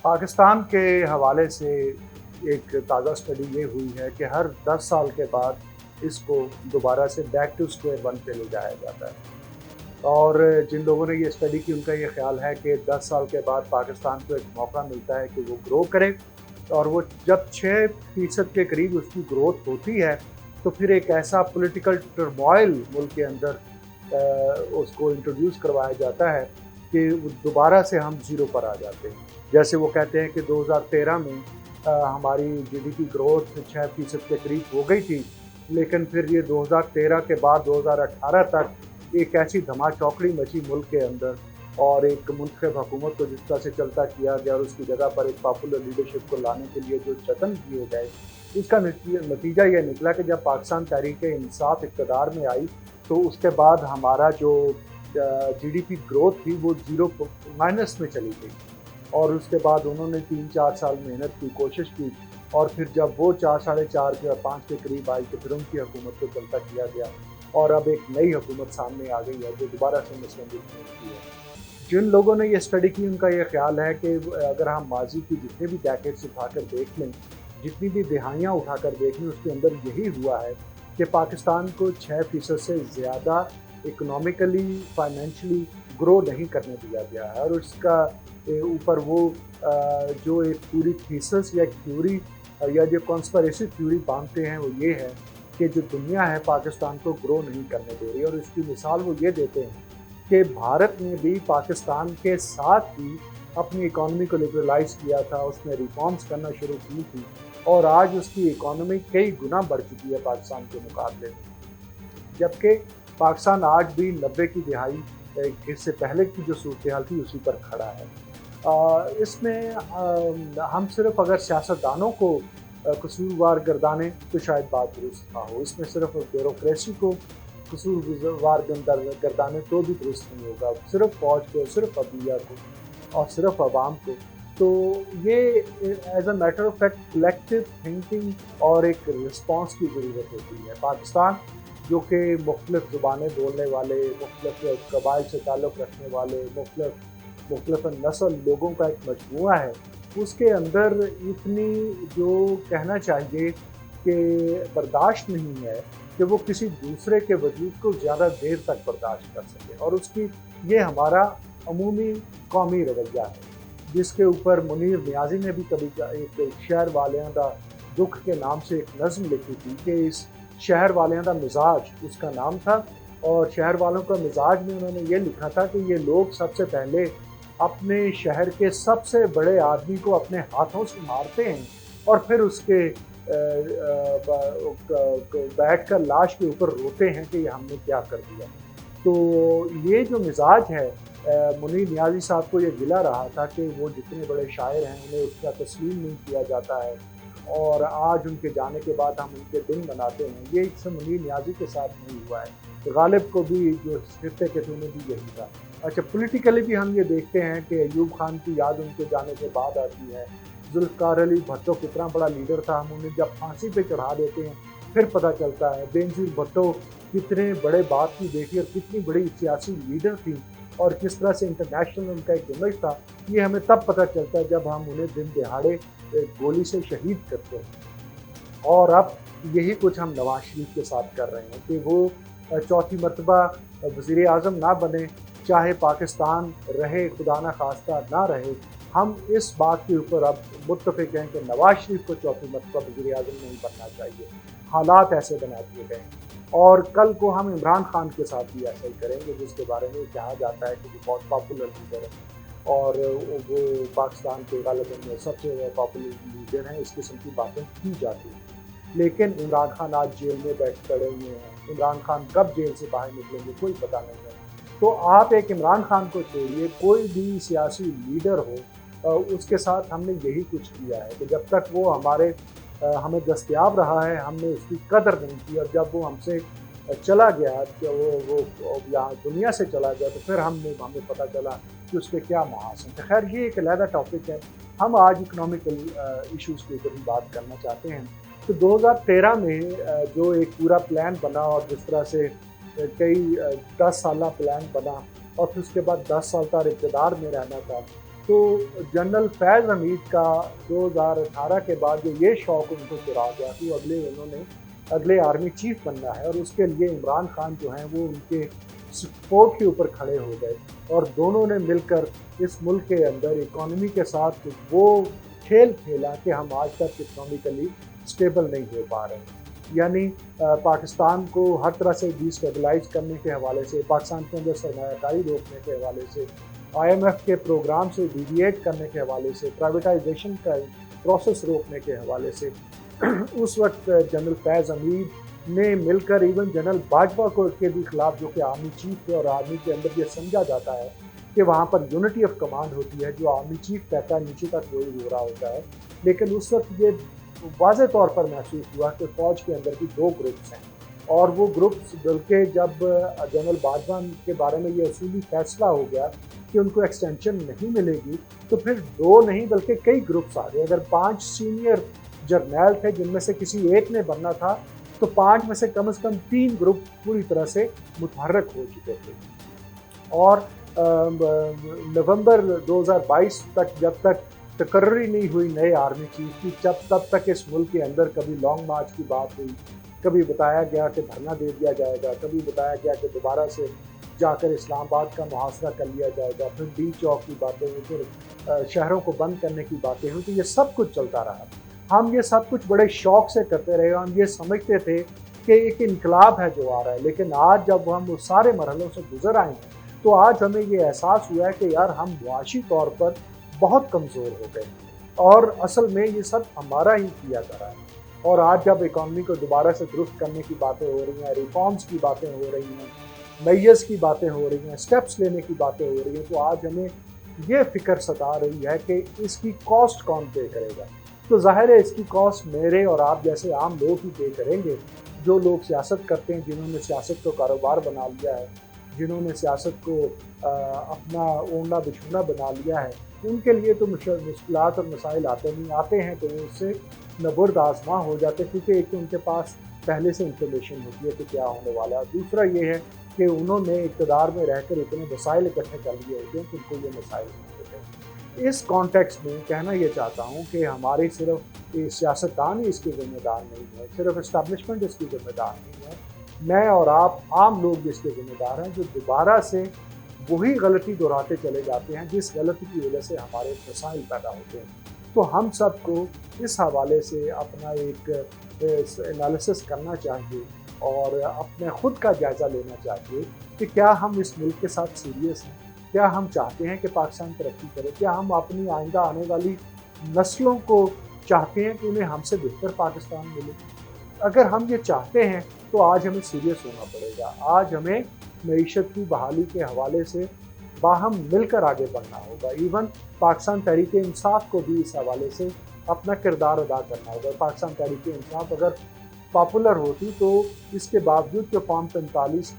پاکستان کے حوالے سے ایک تازہ اسٹڈی یہ ہوئی ہے کہ ہر 10 سال کے بعد اس کو دوبارہ سے بیک ٹو اسکوائر ون پہ لے جایا جاتا ہے۔ اور جن لوگوں نے یہ اسٹڈی کی ان کا یہ خیال ہے کہ 10 سال کے بعد پاکستان کو ایک موقع ملتا ہے کہ وہ گرو کرے، اور وہ جب 6% کے قریب اس کی گروتھ ہوتی ہے تو پھر ایک ایسا پولیٹیکل ٹرموائل ملک کے اندر اس کو انٹروڈیوس کروایا جاتا ہے کہ دوبارہ سے ہم زیرو پر آ جاتے ہیں۔ جیسے وہ کہتے ہیں کہ 2013 میں ہماری جی ڈی پی گروتھ 6% کے قریب ہو گئی تھی، لیکن پھر یہ 2013 کے بعد 2018 تک ایک ایسی دھما چوکڑی مچی ملک کے اندر، اور ایک منتخب حکومت کو جس طرح سے چلتا کیا گیا اور اس کی جگہ پر ایک پاپولر لیڈرشپ کو لانے کے لیے جو جتن کیے گئے، اس کا نتیجہ یہ نکلا کہ جب پاکستان تحریک انصاف اقتدار میں آئی تو اس کے بعد ہمارا جو جی ڈی پی گروتھ تھی وہ زیرو مائنس میں چلی گئی، اور اس کے بعد انہوں نے 3-4 سال محنت کی، کوشش کی، اور پھر جب وہ 4-4.5 یا 5 کے قریب آئی تو پھر ان کی حکومت کو چلتا کیا گیا، اور اب ایک نئی حکومت سامنے آ گئی ہے جو دوبارہ سے مسلم کی ہے۔ جن لوگوں نے یہ اسٹڈی کی ان کا یہ خیال ہے کہ اگر ہم ماضی کی جتنے بھی ڈیکیڈز اٹھا کر دیکھ لیں، جتنی بھی دہائیاں اٹھا کر دیکھ لیں، اس کے اندر یہی ہوا ہے کہ پاکستان کو 6% سے زیادہ اکنامیکلی فائنینشلی گرو نہیں کرنے دیا گیا ہے، اور اس کا اوپر وہ جو ایک پوری تھیسس یا تھیوری یا جو کانسپریسی تھیوری باندھتے ہیں وہ یہ ہے کہ جو دنیا ہے پاکستان کو گرو نہیں کرنے دے رہی، اور اس کی مثال وہ یہ دیتے ہیں کہ بھارت نے بھی پاکستان کے ساتھ ہی اپنی اکانومی کو لبرلائز کیا تھا، اس نے ریفارمز کرنا شروع کی تھی، اور آج اس کی اکانومی کئی گنا بڑھ چکی ہے پاکستان کے مقابلے میں، جبکہ پاکستان آج بھی 90 کی دہائی اس سے پہلے کی جو صورتحال تھی اسی پر کھڑا ہے۔ اس میں ہم صرف اگر سیاستدانوں کو قصوروار گردانے تو شاید بات درست نہ ہو، اس میں صرف بیوروکریسی کو قصوروار گردانے تو بھی درست نہیں ہوگا، صرف فوج کو، صرف عدلیہ کو اور صرف عوام کو۔ تو یہ as a matter of fact collective thinking اور ایک رسپانس کی ضرورت ہوتی ہے۔ پاکستان جو کہ مختلف زبانیں بولنے والے، مختلف قبائل سے تعلق رکھنے والے، مختلف نسل لوگوں کا ایک مجموعہ ہے، اس کے اندر اتنی جو کہنا چاہیے کہ برداشت نہیں ہے کہ وہ کسی دوسرے کے وجود کو زیادہ دیر تک برداشت کر سکے، اور اس کی یہ ہمارا عمومی قومی رویہ ہے، جس کے اوپر منیر نیازی نے بھی کبھی ایک شہر والیاں دا دکھ کے نام سے ایک نظم لکھی تھی کہ اس شہر والیاں دا مزاج اس کا نام تھا، اور شہر والوں کا مزاج میں انہوں نے یہ لکھا تھا کہ یہ لوگ سب سے پہلے اپنے شہر کے سب سے بڑے آدمی کو اپنے ہاتھوں سے مارتے ہیں، اور پھر اس کے بیٹھ کر لاش کے اوپر روتے ہیں کہ یہ ہم نے کیا کر دیا۔ تو یہ جو مزاج ہے، منیر نیازی صاحب کو یہ گلہ رہا تھا کہ وہ جتنے بڑے شاعر ہیں انہیں اس کا تسلیم نہیں کیا جاتا ہے، اور آج ان کے جانے کے بعد ہم ان کے دن مناتے ہیں۔ یہ اس سے منیر نیازی کے ساتھ نہیں ہوا ہے، غالب کو بھی جو خطے کے تھے انہیں بھی یہی تھا۔ اچھا، پولیٹیکلی بھی ہم یہ دیکھتے ہیں کہ ایوب خان کی یاد ان کے جانے کے بعد آتی ہے۔ ذوالفقار علی بھٹو کتنا بڑا لیڈر تھا، ہم انہیں جب پھانسی پہ چڑھا دیتے ہیں پھر پتہ چلتا ہے۔ بینظیر بھٹو کتنے بڑے باپ کی بیٹی اور کتنی بڑی سیاسی لیڈر تھی، اور کس طرح سے انٹرنیشنل ان کا ایک امیج تھا، یہ ہمیں تب پتہ چلتا ہے جب ہم انہیں دن دہاڑے گولی سے شہید کرتے ہیں۔ اور اب یہی کچھ ہم نواز شریف کے ساتھ کر رہے ہیں کہ وہ چوتھی مرتبہ وزیر اعظم نہ بنے، چاہے پاکستان رہے خدا نہ خواستہ نہ رہے، ہم اس بات کے اوپر اب متفق ہیں کہ نواز شریف کو چوتھی مرتبہ وزیر اعظم نہیں بننا چاہیے، حالات ایسے بنا دیے گئے ہیں۔ اور کل کو ہم عمران خان کے ساتھ بھی ایسا ہی کریں گے، جس کے بارے میں کہا جاتا ہے کہ وہ بہت پاپولر لیڈر ہے، اور وہ پاکستان کے غالباً سب سے پاپولر لیڈر ہیں، اس قسم کی باتیں کی جاتی ہیں۔ لیکن عمران خان آج جیل میں بیٹھ پڑے ہوئے ہیں، عمران خان کب جیل سے باہر نکلیں گے کوئی پتہ نہیں ہے۔ تو آپ ایک عمران خان کو چھوڑیے، کوئی بھی سیاسی لیڈر ہو، اس کے ساتھ ہم نے یہی کچھ کیا ہے کہ جب تک وہ ہمیں دستیاب رہا ہے ہم نے اس کی قدر نہیں کی، اور جب وہ ہم سے چلا گیا کہ وہ یہاں دنیا سے چلا گیا تو پھر ہمیں پتہ چلا کہ اس کے کیا محاسن تھے۔ خیر، یہ ایک علیحدہ ٹاپک ہے، ہم آج اکنامیکل ایشوز کے اوپر ہی بات کرنا چاہتے ہیں۔ تو 2013 میں جو ایک پورا پلان بنا، اور جس طرح سے کئی 10 سالہ پلان بنا، اور پھر اس کے بعد 10 سال تک اقتدار میں رہنا تھا، تو جنرل فیض حمید کا 2018 کے بعد جو یہ شوق ان کو چرا گیا کہ انہوں نے اگلے آرمی چیف بننا ہے، اور اس کے لیے عمران خان جو ہیں وہ ان کے سپورٹ کے اوپر کھڑے ہو گئے، اور دونوں نے مل کر اس ملک کے اندر اکانومی کے ساتھ وہ کھیل کھیلا کہ ہم آج تک اکنامکلی اسٹیبل نہیں ہو پا رہے ہیں۔ یعنی پاکستان کو ہر طرح سے ڈی اسٹیبلائز کرنے کے حوالے سے، پاکستان کے اندر سرمایہ کاری روکنے کے حوالے سے، آئی ایم ایف کے پروگرام سے ڈیویٹ کرنے کے حوالے سے، پرائیویٹائزیشن کا پروسیس روکنے کے حوالے سے اس وقت جنرل فیض حمید نے مل کر ایون جنرل باجوہ کو کے بھی خلاف، جو کہ آرمی چیف تھے، اور آرمی کے اندر یہ سمجھا جاتا ہے کہ وہاں پر یونٹی آف کمانڈ ہوتی ہے، جو آرمی چیف کہتا ہے نیچے تک وہی ہو رہا ہوتا ہے، لیکن اس وقت یہ واضح طور پر محسوس ہوا کہ فوج کے اندر بھی دو گروپس ہیں، اور وہ گروپس بلکہ جب جنرل باجوہ کے بارے میں یہ اصولی فیصلہ ہو گیا کہ ان کو ایکسٹینشن نہیں ملے گی، تو پھر دو نہیں بلکہ کئی گروپس آ گئے۔ اگر 5 سینئر جرنیل تھے جن میں سے کسی ایک نے بننا تھا، تو 5 میں سے کم 3 گروپ پوری طرح سے متحرک ہو چکے تھے، اور نومبر 2022 تک جب تک تقرری نہیں ہوئی نئے آرمی چیف کی، تب تک اس ملک کے اندر کبھی لانگ مارچ کی بات ہوئی، کبھی بتایا گیا کہ دھرنا دے دیا جائے گا، کبھی بتایا گیا کہ دوبارہ سے جا کر اسلام آباد کا محاصرہ کر لیا جائے گا، پھر ڈی چوک کی باتیں ہوئی، پھر شہروں کو بند کرنے کی باتیں ہوئی، تو یہ سب کچھ چلتا رہا۔ ہم یہ سب کچھ بڑے شوق سے کرتے رہے، ہم یہ سمجھتے تھے کہ ایک انقلاب ہے جو آ رہا ہے، لیکن آج جب ہم اس سارے مرحلوں سے گزر آئے ہیں، تو آج ہمیں یہ احساس ہوا ہے کہ یار ہم معاشی طور پر بہت کمزور ہو گئے، اور اصل میں یہ سب ہمارا ہی کیا جا رہا ہے۔ اور آج جب اکانومی کو دوبارہ سے درست کرنے کی باتیں ہو رہی ہیں، ریفارمز کی باتیں ہو رہی ہیں، میجرز کی باتیں ہو رہی ہیں، سٹیپس لینے کی باتیں ہو رہی ہیں، تو آج ہمیں یہ فکر ستا رہی ہے کہ اس کی کاسٹ کون پے کرے گا۔ تو ظاہر ہے اس کی کاسٹ میرے اور آپ جیسے عام لوگ ہی پے کریں گے، جو لوگ سیاست کرتے ہیں، جنہوں نے سیاست کو کاروبار بنا لیا ہے، جنہوں نے سیاست کو اپنا اوڑھنا بچھونا بنا لیا ہے، ان کے لیے تو مشکلات اور مسائل آتے ہیں تو اس سے نبرد آزما ہو جاتے، کیونکہ ایک تو ان کے پاس پہلے سے انفارمیشن ہوتی ہے کہ کیا ہونے والا ہے، دوسرا یہ ہے کہ انہوں نے اقتدار میں رہ کر اتنے مسائل اکٹھے کر لیے ہوتے ہیں کہ ان کو یہ مسائل نہیں ہوتے۔ اس کانٹیکسٹ میں کہنا یہ چاہتا ہوں کہ ہماری صرف سیاستدان ہی اس کے ذمہ دار نہیں ہے، صرف اسٹیبلشمنٹ اس کی ذمہ دار نہیں ہے، میں اور آپ عام لوگ بھی اس کے ذمہ دار ہیں، جو دوبارہ سے وہی غلطی دہراتے چلے جاتے ہیں جس غلطی کی وجہ سے ہمارے مسائل پیدا ہوتے ہیں۔ تو ہم سب کو اس حوالے سے اپنا ایک انالیسس کرنا چاہیے، اور اپنے خود کا جائزہ لینا چاہیے کہ کیا ہم اس ملک کے ساتھ سیریس ہیں، کیا ہم چاہتے ہیں کہ پاکستان ترقی کرے، کیا ہم اپنی آئندہ آنے والی نسلوں کو چاہتے ہیں کہ انہیں ہم سے بہتر پاکستان ملے۔ اگر ہم یہ چاہتے ہیں تو آج ہمیں سیریس ہونا پڑے گا، آج ہمیں معیشت کی بحالی کے حوالے سے باہم مل کر آگے بڑھنا ہوگا۔ ایون پاکستان تحریک انصاف کو بھی اس حوالے سے اپنا کردار ادا کرنا ہوگا۔ پاکستان تحریک انصاف اگر پاپولر ہوتی تو اس کے باوجود کہ فارم 47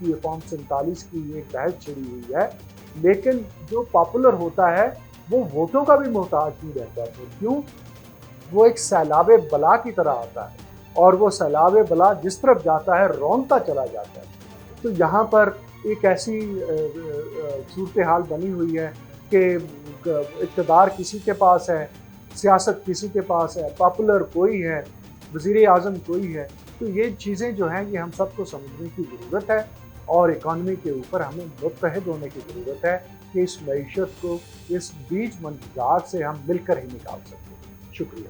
کی ایک بحث چھڑی ہوئی ہے، لیکن جو پاپولر ہوتا ہے وہ ووٹوں کا بھی محتاج نہیں رہتا ہے۔ کیوں؟ وہ ایک سیلاب بلا کی طرح آتا ہے، اور وہ سیلاب بلا جس طرف جاتا ہے رونتا چلا جاتا ہے۔ تو یہاں پر ایک ایسی صورتحال بنی ہوئی ہے کہ اقتدار کسی کے پاس ہے، سیاست کسی کے پاس ہے، پاپولر کوئی ہے، وزیر اعظم کوئی ہے۔ تو یہ چیزیں جو ہیں یہ ہم سب کو سمجھنے کی ضرورت ہے، اور اکانومی کے اوپر ہمیں متحد ہونے کی ضرورت ہے کہ اس معیشت کو اس بیچ منجات سے ہم مل کر ہی نکال سکتے ہیں۔ شکریہ۔